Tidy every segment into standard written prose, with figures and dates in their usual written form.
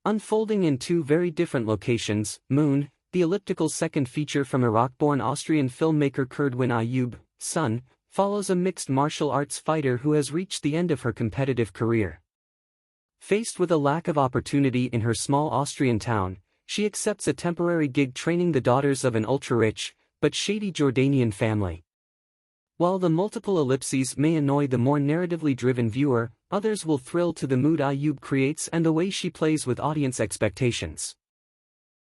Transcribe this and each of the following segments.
Unfolding in two very different locations, Moon, the elliptical second feature from Iraq-born Austrian filmmaker Kurdwin Ayub, Sun, follows a mixed martial arts fighter who has reached the end of her competitive career. Faced with a lack of opportunity in her small Austrian town, she accepts a temporary gig training the daughters of an ultra-rich, but shady Jordanian family. While the multiple ellipses may annoy the more narratively driven viewer, others will thrill to the mood Ayub creates and the way she plays with audience expectations.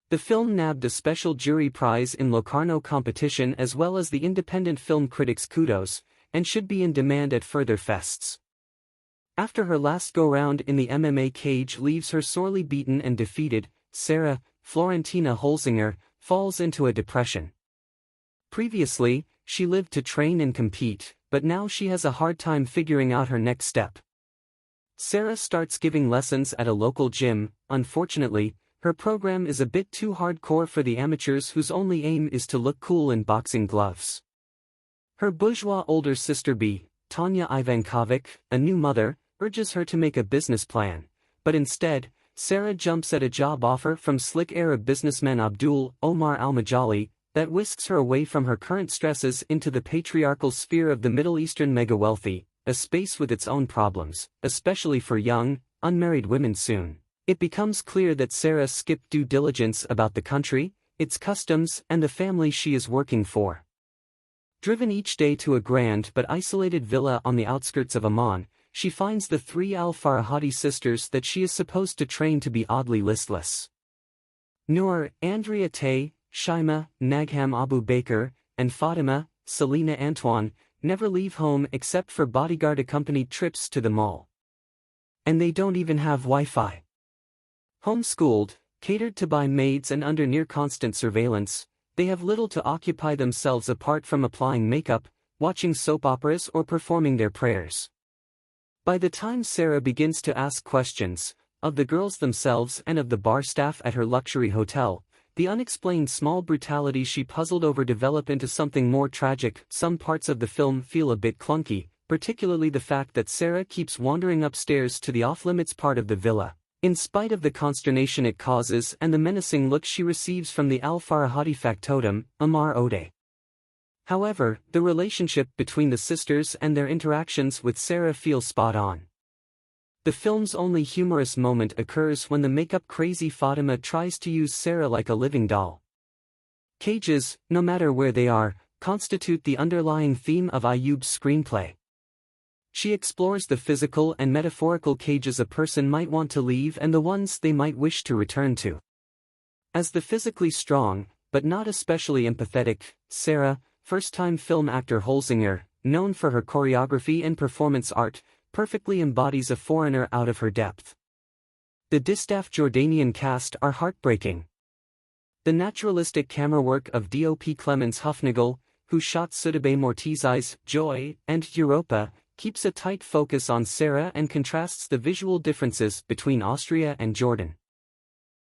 The film nabbed a special jury prize in Locarno competition as well as the independent film critics' kudos, and should be in demand at further fests. After her last go-round in the MMA cage leaves her sorely beaten and defeated, Sarah, Florentina Holzinger, falls into a depression. Previously, she lived to train and compete, but now she has a hard time figuring out her next step. Sarah starts giving lessons at a local gym. Unfortunately, her program is a bit too hardcore for the amateurs whose only aim is to look cool in boxing gloves. Her bourgeois older sister B, Tanya Ivankovic, a new mother, urges her to make a business plan, but instead, Sarah jumps at a job offer from slick Arab businessman Abdul Omar al-Majali that whisks her away from her current stresses into the patriarchal sphere of the Middle Eastern mega-wealthy, a space with its own problems, especially for young, unmarried women soon. It becomes clear that Sarah skipped due diligence about the country, its customs, and the family she is working for. Driven each day to a grand but isolated villa on the outskirts of Amman, she finds the three al-Farahadi sisters that she is supposed to train to be oddly listless. Noor, Andrea Tay, Shaima, Nagham Abu Bakr, and Fatima, Selina Antoine, never leave home except for bodyguard-accompanied trips to the mall. And they don't even have Wi-Fi. Homeschooled, catered to by maids and under near-constant surveillance, they have little to occupy themselves apart from applying makeup, watching soap operas or performing their prayers. By the time Sarah begins to ask questions, of the girls themselves and of the bar staff at her luxury hotel, the unexplained small brutalities she puzzled over develop into something more tragic. Some parts of the film feel a bit clunky, particularly the fact that Sarah keeps wandering upstairs to the off-limits part of the villa, in spite of the consternation it causes and the menacing look she receives from the al-Farahadi factotum, Amar Ode. However, the relationship between the sisters and their interactions with Sarah feels spot on. The film's only humorous moment occurs when the makeup-crazy Fatima tries to use Sarah like a living doll. Cages, no matter where they are, constitute the underlying theme of Ayub's screenplay. She explores the physical and metaphorical cages a person might want to leave and the ones they might wish to return to. As the physically strong, but not especially empathetic, Sarah, first-time film actor Holzinger, known for her choreography and performance art, perfectly embodies a foreigner out of her depth. The distaff Jordanian cast are heartbreaking. The naturalistic camera work of D.O.P. Clemens Hufnagel, who shot Sudebe Mortizai's Joy and Europa, keeps a tight focus on Sarah and contrasts the visual differences between Austria and Jordan.